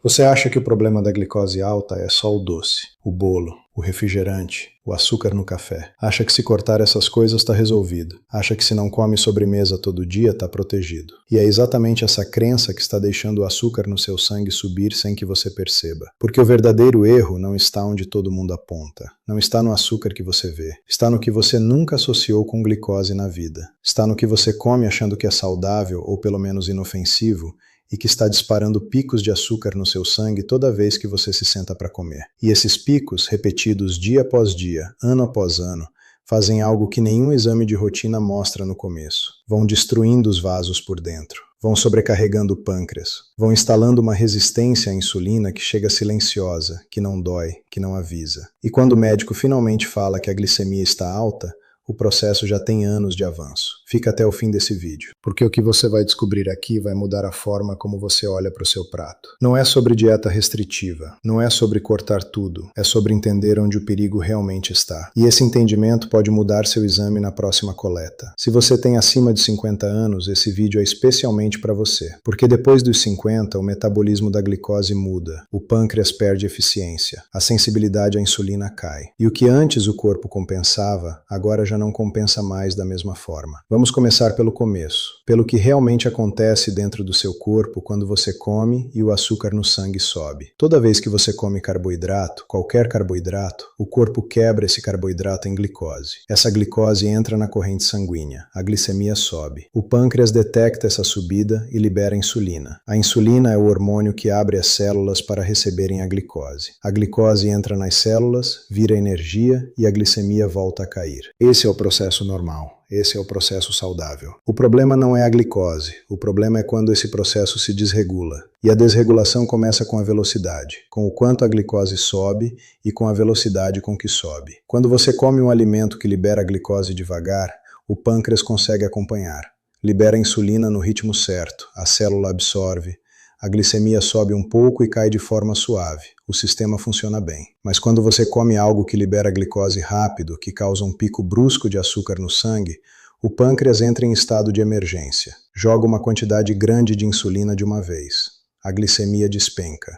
Você acha que o problema da glicose alta é só o doce, o bolo, o refrigerante, o açúcar no café. Acha que se cortar essas coisas está resolvido. Acha que se não come sobremesa todo dia está protegido. E é exatamente essa crença que está deixando o açúcar no seu sangue subir sem que você perceba. Porque o verdadeiro erro não está onde todo mundo aponta. Não está no açúcar que você vê. Está no que você nunca associou com glicose na vida. Está no que você come achando que é saudável ou pelo menos inofensivo e que está disparando picos de açúcar no seu sangue toda vez que você se senta para comer. E esses picos, repetidos dia após dia, ano após ano, fazem algo que nenhum exame de rotina mostra no começo. Vão destruindo os vasos por dentro. Vão sobrecarregando o pâncreas. Vão instalando uma resistência à insulina que chega silenciosa, que não dói, que não avisa. E quando o médico finalmente fala que a glicemia está alta, o processo já tem anos de avanço. Fica até o fim desse vídeo, porque o que você vai descobrir aqui vai mudar a forma como você olha para o seu prato. Não é sobre dieta restritiva, não é sobre cortar tudo, é sobre entender onde o perigo realmente está. E esse entendimento pode mudar seu exame na próxima coleta. Se você tem acima de 50 anos, esse vídeo é especialmente para você, porque depois dos 50, o metabolismo da glicose muda, o pâncreas perde eficiência, a sensibilidade à insulina cai. E o que antes o corpo compensava, agora já não compensa mais da mesma forma. Vamos começar pelo começo, pelo que realmente acontece dentro do seu corpo quando você come e o açúcar no sangue sobe. Toda vez que você come carboidrato, qualquer carboidrato, o corpo quebra esse carboidrato em glicose. Essa glicose entra na corrente sanguínea, a glicemia sobe. O pâncreas detecta essa subida e libera insulina. A insulina é o hormônio que abre as células para receberem a glicose. A glicose entra nas células, vira energia e a glicemia volta a cair. Esse é o processo normal. Esse é o processo saudável. O problema não é a glicose, o problema é quando esse processo se desregula. E a desregulação começa com a velocidade, com o quanto a glicose sobe e com a velocidade com que sobe. Quando você come um alimento que libera a glicose devagar, o pâncreas consegue acompanhar. Libera a insulina no ritmo certo, a célula absorve, a glicemia sobe um pouco e cai de forma suave. O sistema funciona bem. Mas quando você come algo que libera glicose rápido, que causa um pico brusco de açúcar no sangue, o pâncreas entra em estado de emergência. Joga uma quantidade grande de insulina de uma vez. A glicemia despenca.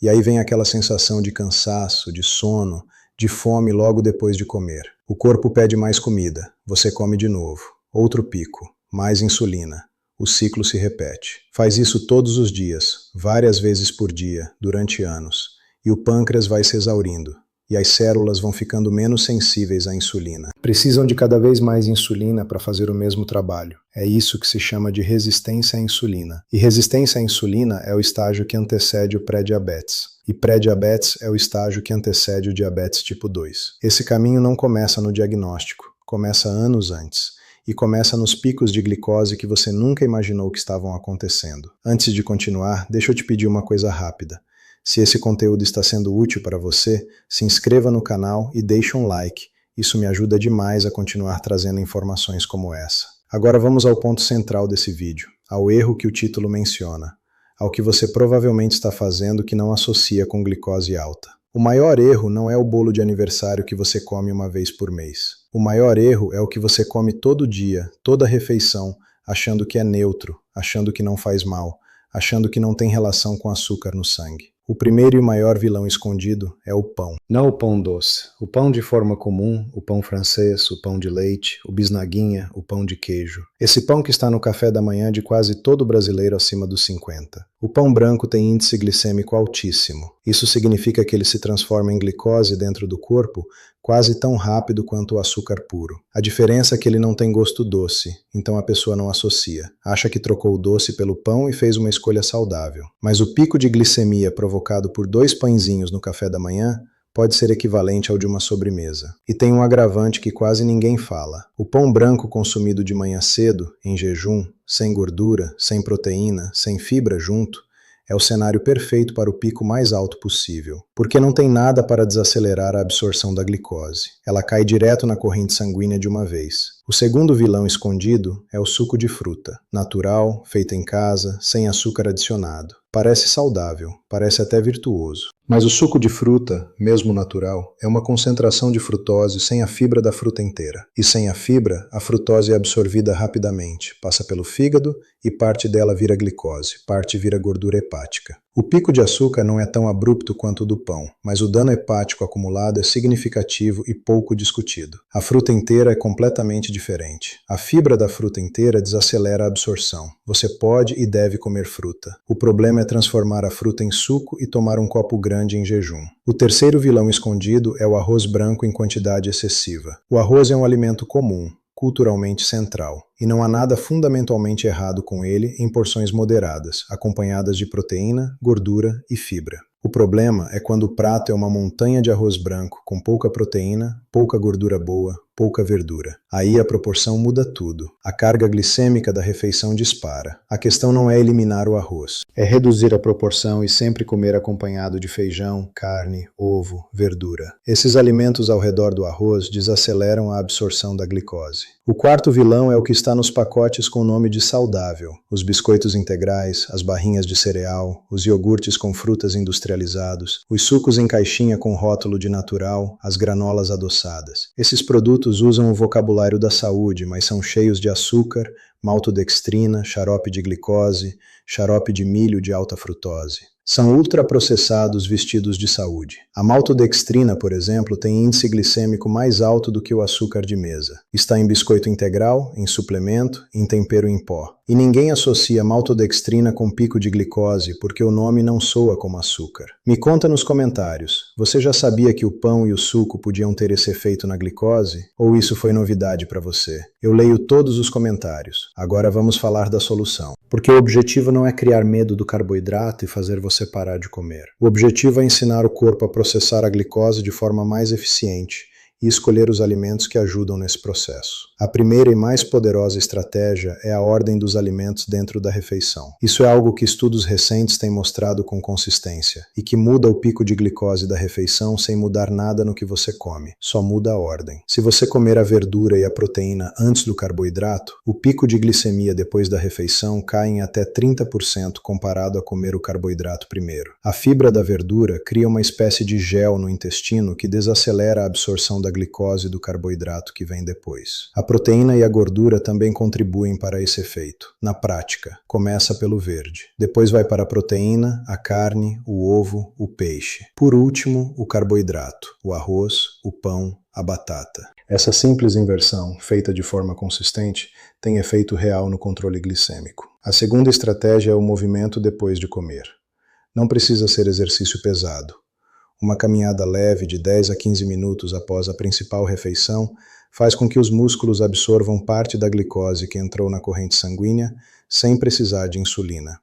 E aí vem aquela sensação de cansaço, de sono, de fome logo depois de comer. O corpo pede mais comida. Você come de novo. Outro pico. Mais insulina. O ciclo se repete. Faz isso todos os dias, várias vezes por dia, durante anos, e o pâncreas vai se exaurindo, e as células vão ficando menos sensíveis à insulina. Precisam de cada vez mais insulina para fazer o mesmo trabalho. É isso que se chama de resistência à insulina. E resistência à insulina é o estágio que antecede o pré-diabetes. E pré-diabetes é o estágio que antecede o diabetes tipo 2. Esse caminho não começa no diagnóstico, começa anos antes. E começa nos picos de glicose que você nunca imaginou que estavam acontecendo. Antes de continuar, deixa eu te pedir uma coisa rápida. Se esse conteúdo está sendo útil para você, se inscreva no canal e deixe um like. Isso me ajuda demais a continuar trazendo informações como essa. Agora vamos ao ponto central desse vídeo, ao erro que o título menciona, ao que você provavelmente está fazendo que não associa com glicose alta. O maior erro não é o bolo de aniversário que você come uma vez por mês. O maior erro é o que você come todo dia, toda refeição, achando que é neutro, achando que não faz mal, achando que não tem relação com açúcar no sangue. O primeiro e maior vilão escondido é o pão. Não o pão doce. O pão de forma comum, o pão francês, o pão de leite, o bisnaguinha, o pão de queijo. Esse pão que está no café da manhã de quase todo brasileiro acima dos 50. O pão branco tem índice glicêmico altíssimo. Isso significa que ele se transforma em glicose dentro do corpo quase tão rápido quanto o açúcar puro. A diferença é que ele não tem gosto doce, então a pessoa não associa. Acha que trocou o doce pelo pão e fez uma escolha saudável. Mas o pico de glicemia provocado por 2 pãezinhos no café da manhã pode ser equivalente ao de uma sobremesa. E tem um agravante que quase ninguém fala. O pão branco consumido de manhã cedo, em jejum, sem gordura, sem proteína, sem fibra junto, é o cenário perfeito para o pico mais alto possível, porque não tem nada para desacelerar a absorção da glicose. Ela cai direto na corrente sanguínea de uma vez. O segundo vilão escondido é o suco de fruta, natural, feito em casa, sem açúcar adicionado. Parece saudável, parece até virtuoso. Mas o suco de fruta, mesmo natural, é uma concentração de frutose sem a fibra da fruta inteira. E sem a fibra, a frutose é absorvida rapidamente, passa pelo fígado e parte dela vira glicose, parte vira gordura hepática. O pico de açúcar não é tão abrupto quanto o do pão, mas o dano hepático acumulado é significativo e pouco discutido. A fruta inteira é completamente diferente. A fibra da fruta inteira desacelera a absorção. Você pode e deve comer fruta. O problema é transformar a fruta em suco e tomar um copo grande em jejum. O terceiro vilão escondido é o arroz branco em quantidade excessiva. O arroz é um alimento comum, culturalmente central, e não há nada fundamentalmente errado com ele em porções moderadas, acompanhadas de proteína, gordura e fibra. O problema é quando o prato é uma montanha de arroz branco com pouca proteína, pouca gordura boa, pouca verdura. Aí a proporção muda tudo. A carga glicêmica da refeição dispara. A questão não é eliminar o arroz, é reduzir a proporção e sempre comer acompanhado de feijão, carne, ovo, verdura. Esses alimentos ao redor do arroz desaceleram a absorção da glicose. O quarto vilão é o que está nos pacotes com o nome de saudável: os biscoitos integrais, as barrinhas de cereal, os iogurtes com frutas industrializados, os sucos em caixinha com rótulo de natural, as granolas adoçadas. Esses produtos usam o vocabulário da saúde, mas são cheios de açúcar, maltodextrina, xarope de glicose, xarope de milho de alta frutose. São ultraprocessados vestidos de saúde. A maltodextrina, por exemplo, tem índice glicêmico mais alto do que o açúcar de mesa. Está em biscoito integral, em suplemento, em tempero em pó. E ninguém associa maltodextrina com pico de glicose porque o nome não soa como açúcar. Me conta nos comentários, você já sabia que o pão e o suco podiam ter esse efeito na glicose? Ou isso foi novidade para você? Eu leio todos os comentários. Agora vamos falar da solução. Porque o objetivo não é criar medo do carboidrato e fazer você parar de comer. O objetivo é ensinar o corpo a processar a glicose de forma mais eficiente e escolher os alimentos que ajudam nesse processo. A primeira e mais poderosa estratégia é a ordem dos alimentos dentro da refeição. Isso é algo que estudos recentes têm mostrado com consistência e que muda o pico de glicose da refeição sem mudar nada no que você come, só muda a ordem. Se você comer a verdura e a proteína antes do carboidrato, o pico de glicemia depois da refeição cai em até 30% comparado a comer o carboidrato primeiro. A fibra da verdura cria uma espécie de gel no intestino que desacelera a absorção da glicose do carboidrato que vem depois. A proteína e a gordura também contribuem para esse efeito. Na prática, começa pelo verde. Depois vai para a proteína, a carne, o ovo, o peixe. Por último, o carboidrato, o arroz, o pão, a batata. Essa simples inversão, feita de forma consistente, tem efeito real no controle glicêmico. A segunda estratégia é o movimento depois de comer. Não precisa ser exercício pesado. Uma caminhada leve de 10 a 15 minutos após a principal refeição faz com que os músculos absorvam parte da glicose que entrou na corrente sanguínea sem precisar de insulina.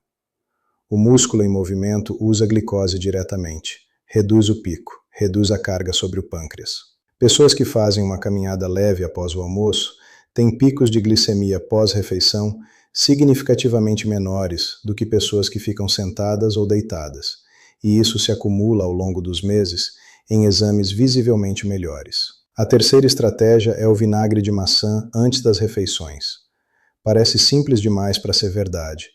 O músculo em movimento usa a glicose diretamente, reduz o pico, reduz a carga sobre o pâncreas. Pessoas que fazem uma caminhada leve após o almoço têm picos de glicemia pós-refeição significativamente menores do que pessoas que ficam sentadas ou deitadas, e isso se acumula ao longo dos meses em exames visivelmente melhores. A terceira estratégia é o vinagre de maçã antes das refeições. Parece simples demais para ser verdade,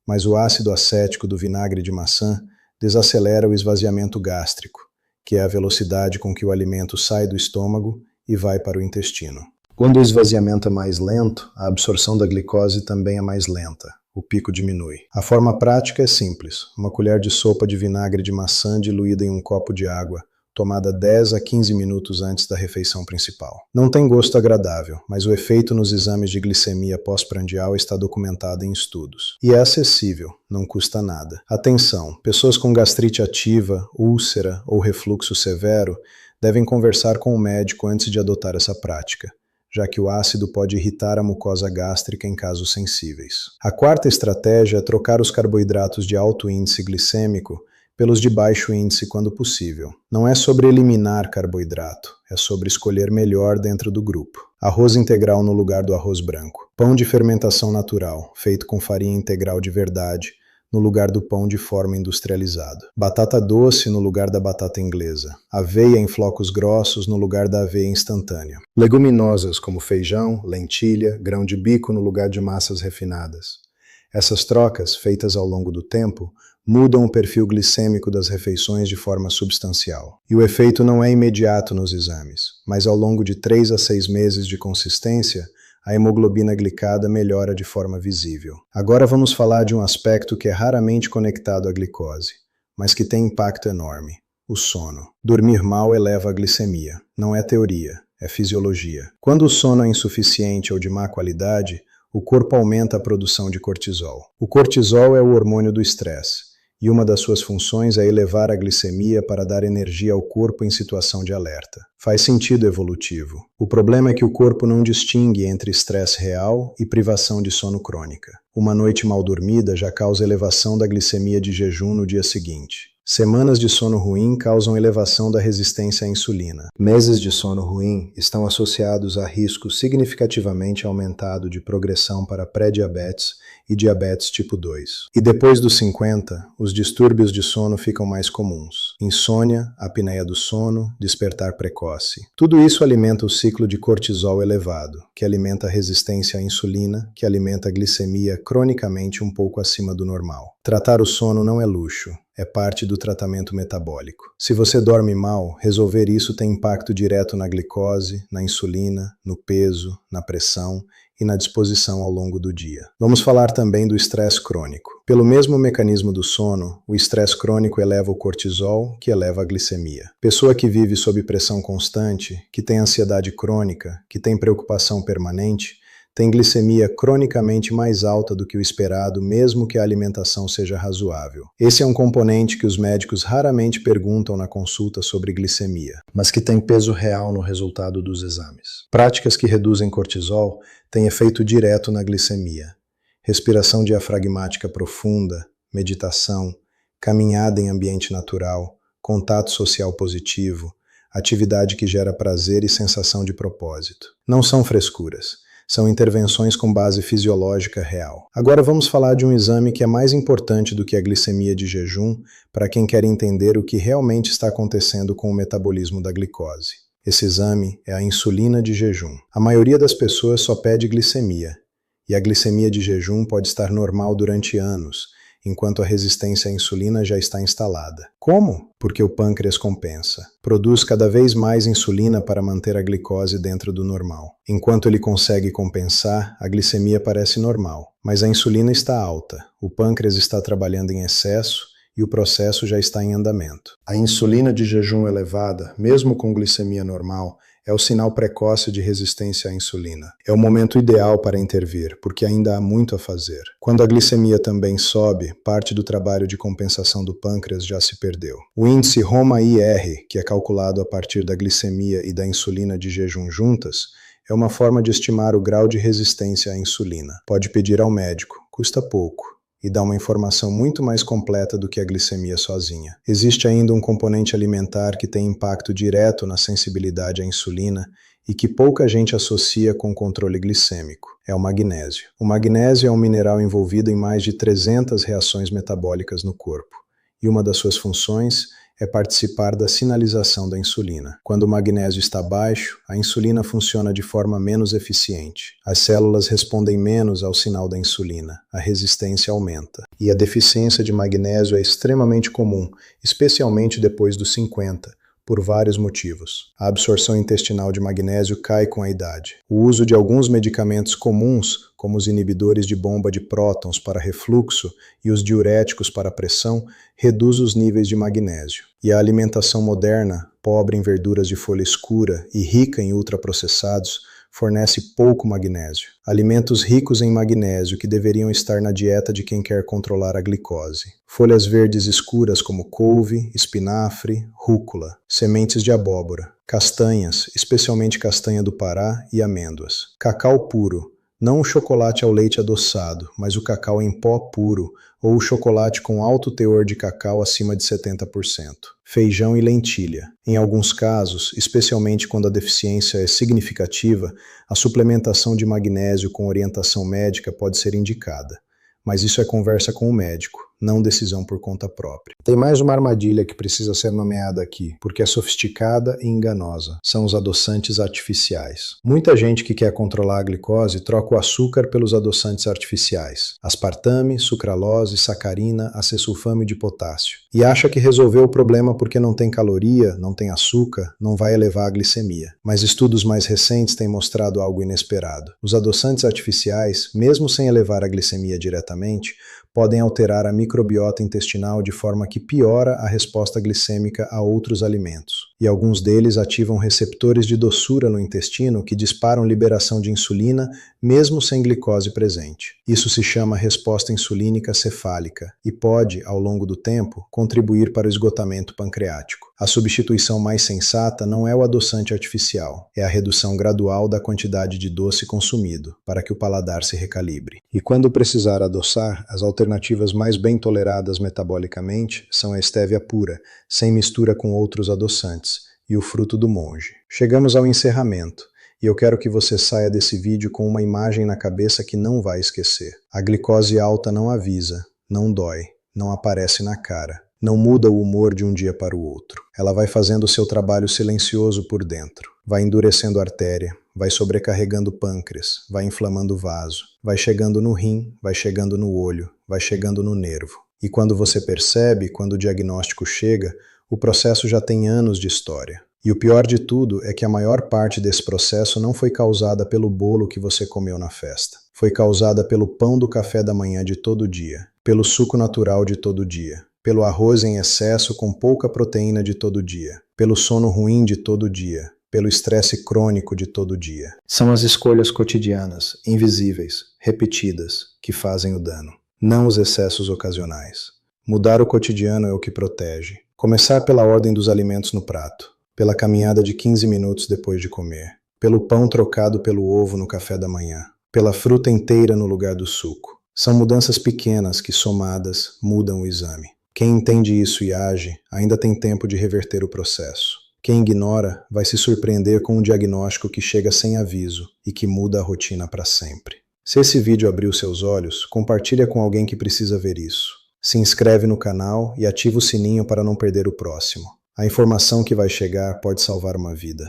mas o ácido acético do vinagre de maçã desacelera o esvaziamento gástrico, que é a velocidade com que o alimento sai do estômago e vai para o intestino. Quando o esvaziamento é mais lento, a absorção da glicose também é mais lenta. O pico diminui. A forma prática é simples. Uma colher de sopa de vinagre de maçã diluída em um copo de água, tomada 10 a 15 minutos antes da refeição principal. Não tem gosto agradável, mas o efeito nos exames de glicemia pós-prandial está documentado em estudos. E é acessível, não custa nada. Atenção, pessoas com gastrite ativa, úlcera ou refluxo severo devem conversar com o médico antes de adotar essa prática, já que o ácido pode irritar a mucosa gástrica em casos sensíveis. A quarta estratégia é trocar os carboidratos de alto índice glicêmico pelos de baixo índice quando possível. Não é sobre eliminar carboidrato, é sobre escolher melhor dentro do grupo. Arroz integral no lugar do arroz branco. Pão de fermentação natural, feito com farinha integral de verdade, no lugar do pão de forma industrializada. Batata doce no lugar da batata inglesa. Aveia em flocos grossos no lugar da aveia instantânea. Leguminosas como feijão, lentilha, grão de bico no lugar de massas refinadas. Essas trocas, feitas ao longo do tempo, mudam o perfil glicêmico das refeições de forma substancial. E o efeito não é imediato nos exames, mas ao longo de 3 a 6 meses de consistência, a hemoglobina glicada melhora de forma visível. Agora vamos falar de um aspecto que é raramente conectado à glicose: mas que tem impacto enorme: o sono. Dormir mal eleva a glicemia. Não é teoria, é fisiologia. Quando o sono é insuficiente ou de má qualidade, o corpo aumenta a produção de cortisol. O cortisol é o hormônio do estresse, e uma das suas funções é elevar a glicemia para dar energia ao corpo em situação de alerta. Faz sentido evolutivo. O problema é que o corpo não distingue entre estresse real e privação de sono crônica. Uma noite mal dormida já causa elevação da glicemia de jejum no dia seguinte. Semanas de sono ruim causam elevação da resistência à insulina. Meses de sono ruim estão associados a risco significativamente aumentado de progressão para pré-diabetes e diabetes tipo 2. E depois dos 50, os distúrbios de sono ficam mais comuns. Insônia, apneia do sono, despertar precoce. Tudo isso alimenta o ciclo de cortisol elevado, que alimenta a resistência à insulina, que alimenta a glicemia cronicamente um pouco acima do normal. Tratar o sono não é luxo. É parte do tratamento metabólico. Se você dorme mal, resolver isso tem impacto direto na glicose, na insulina, no peso, na pressão e na disposição ao longo do dia. Vamos falar também do estresse crônico. Pelo mesmo mecanismo do sono, o estresse crônico eleva o cortisol, que eleva a glicemia. Pessoa que vive sob pressão constante, que tem ansiedade crônica, que tem preocupação permanente, tem glicemia cronicamente mais alta do que o esperado, mesmo que a alimentação seja razoável. Esse é um componente que os médicos raramente perguntam na consulta sobre glicemia, mas que tem peso real no resultado dos exames. Práticas que reduzem cortisol têm efeito direto na glicemia. Respiração diafragmática profunda, meditação, caminhada em ambiente natural, contato social positivo, atividade que gera prazer e sensação de propósito. Não são frescuras. São intervenções com base fisiológica real. Agora vamos falar de um exame que é mais importante do que a glicemia de jejum para quem quer entender o que realmente está acontecendo com o metabolismo da glicose. Esse exame é a insulina de jejum. A maioria das pessoas só pede glicemia, e a glicemia de jejum pode estar normal durante anos, enquanto a resistência à insulina já está instalada. Como? Porque o pâncreas compensa. Produz cada vez mais insulina para manter a glicose dentro do normal. Enquanto ele consegue compensar, a glicemia parece normal, mas a insulina está alta, o pâncreas está trabalhando em excesso e o processo já está em andamento. A insulina de jejum elevada, mesmo com glicemia normal, é o sinal precoce de resistência à insulina. É o momento ideal para intervir, porque ainda há muito a fazer. Quando a glicemia também sobe, parte do trabalho de compensação do pâncreas já se perdeu. O índice ROMA-IR, que é calculado a partir da glicemia e da insulina de jejum juntas, é uma forma de estimar o grau de resistência à insulina. Pode pedir ao médico, custa pouco, e dá uma informação muito mais completa do que a glicemia sozinha. Existe ainda um componente alimentar que tem impacto direto na sensibilidade à insulina e que pouca gente associa com o controle glicêmico. É o magnésio. O magnésio é um mineral envolvido em mais de 300 reações metabólicas no corpo, e uma das suas funções é participar da sinalização da insulina. Quando o magnésio está baixo, a insulina funciona de forma menos eficiente. As células respondem menos ao sinal da insulina, a resistência aumenta. E a deficiência de magnésio é extremamente comum, especialmente depois dos 50, por vários motivos. A absorção intestinal de magnésio cai com a idade. O uso de alguns medicamentos comuns, como os inibidores de bomba de prótons para refluxo e os diuréticos para pressão, reduz os níveis de magnésio. E a alimentação moderna, pobre em verduras de folha escura e rica em ultraprocessados, fornece pouco magnésio. Alimentos ricos em magnésio que deveriam estar na dieta de quem quer controlar a glicose. Folhas verdes escuras como couve, espinafre, rúcula, sementes de abóbora, castanhas, especialmente castanha do Pará e amêndoas. Cacau puro, não o chocolate ao leite adoçado, mas o cacau em pó puro ou o chocolate com alto teor de cacau acima de 70%. Feijão e lentilha. Em alguns casos, especialmente quando a deficiência é significativa, a suplementação de magnésio com orientação médica pode ser indicada. Mas isso é conversa com o médico, não decisão por conta própria. Tem mais uma armadilha que precisa ser nomeada aqui, porque é sofisticada e enganosa. São os adoçantes artificiais. Muita gente que quer controlar a glicose troca o açúcar pelos adoçantes artificiais. Aspartame, sucralose, sacarina, acesulfame de potássio. E acha que resolveu o problema porque não tem caloria, não tem açúcar, não vai elevar a glicemia. Mas estudos mais recentes têm mostrado algo inesperado. Os adoçantes artificiais, mesmo sem elevar a glicemia diretamente, podem alterar a microbiota intestinal de forma que piora a resposta glicêmica a outros alimentos. E alguns deles ativam receptores de doçura no intestino que disparam liberação de insulina mesmo sem glicose presente. Isso se chama resposta insulínica cefálica e pode, ao longo do tempo, contribuir para o esgotamento pancreático. A substituição mais sensata não é o adoçante artificial, é a redução gradual da quantidade de doce consumido, para que o paladar se recalibre. E quando precisar adoçar, as alternativas mais bem toleradas metabolicamente são a estévia pura, sem mistura com outros adoçantes, e o fruto do monge. Chegamos ao encerramento, e eu quero que você saia desse vídeo com uma imagem na cabeça que não vai esquecer. A glicose alta não avisa, não dói, não aparece na cara. Não muda o humor de um dia para o outro. Ela vai fazendo o seu trabalho silencioso por dentro. Vai endurecendo a artéria, vai sobrecarregando o pâncreas, vai inflamando o vaso, vai chegando no rim, vai chegando no olho, vai chegando no nervo. E quando você percebe, quando o diagnóstico chega, o processo já tem anos de história. E o pior de tudo é que a maior parte desse processo não foi causada pelo bolo que você comeu na festa. Foi causada pelo pão do café da manhã de todo dia, pelo suco natural de todo dia, pelo arroz em excesso com pouca proteína de todo dia, pelo sono ruim de todo dia, pelo estresse crônico de todo dia. São as escolhas cotidianas, invisíveis, repetidas, que fazem o dano, não os excessos ocasionais. Mudar o cotidiano é o que protege. Começar pela ordem dos alimentos no prato, pela caminhada de 15 minutos depois de comer, pelo pão trocado pelo ovo no café da manhã, pela fruta inteira no lugar do suco. São mudanças pequenas que, somadas, mudam o exame. Quem entende isso e age, ainda tem tempo de reverter o processo. Quem ignora vai se surpreender com um diagnóstico que chega sem aviso e que muda a rotina para sempre. Se esse vídeo abriu seus olhos, compartilha com alguém que precisa ver isso. Se inscreve no canal e ativa o sininho para não perder o próximo. A informação que vai chegar pode salvar uma vida.